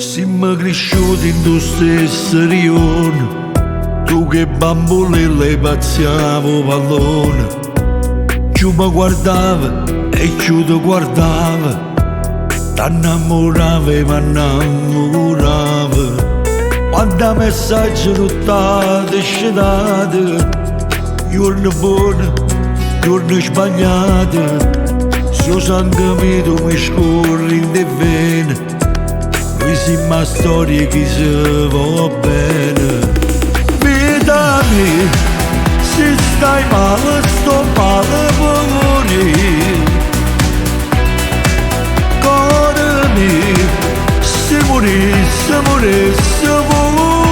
Siamo cresciuti in tu stesso rione, tu che bambolelle pazziavo pallone. Giù mi guardava e giù ti guardava, t'annamorava e m'annamorava. Quando messaggi rottate e scetate, giorno buono, giorno sbagliato, suo sangue mio mi scorre in te vene. Noi siamo a storia che si va bene. Vita mia, se stai male, sto male per morire. Cuore mio, se morisse, morisse, morire.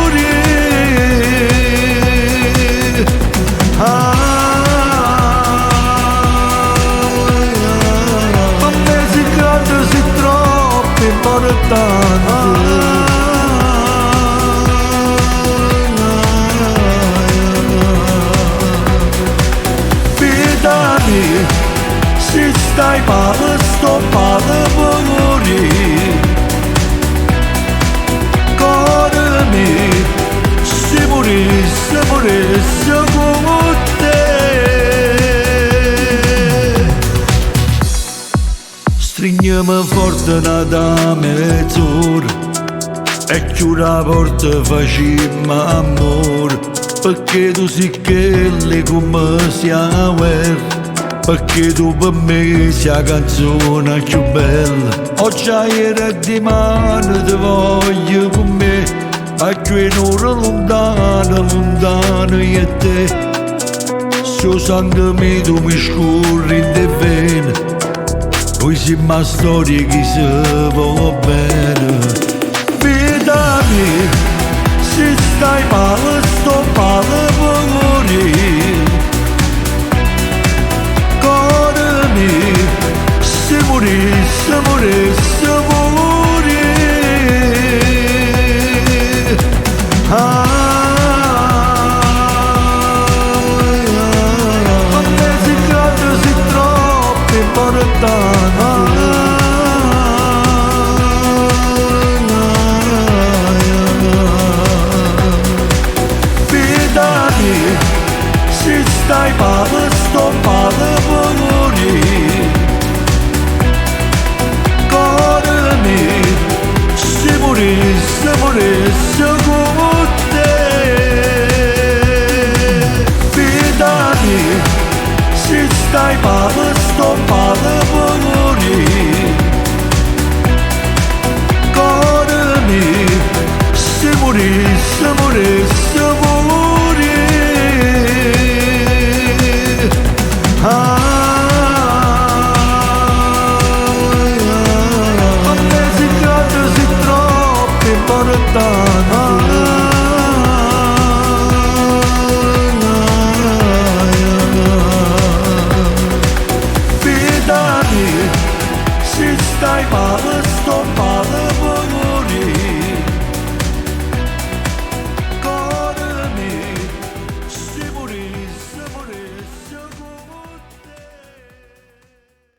Ma me si grande, si troppo importante. Se stai male, sto male per morire. Cuore mio, se morisse, morisse con te. Stringiamo forte da mezz'ora e chiudi la porta, facciamo amore, perché tu sei quelle come sia guerra. Perché tu per me sei la canzone più bella. Oggi era di mano ti voglio con me, ma qui in ora lontana, lontana io e te. Suo sangue mio tu mi scorri in te vene. Noi siamo a storia che si va bene. Vita mia, se stai male, sto male per morire. Se morisse, morisse, morire. Ma me si grande, si troppo importante. Vita mia, se stai male, sto male per morire. Se morisse, morisse con te. Vita mia, se stai male, sto male per morire. Cuore mio, se morisse, morisse con morire. Vita mia, se stai male,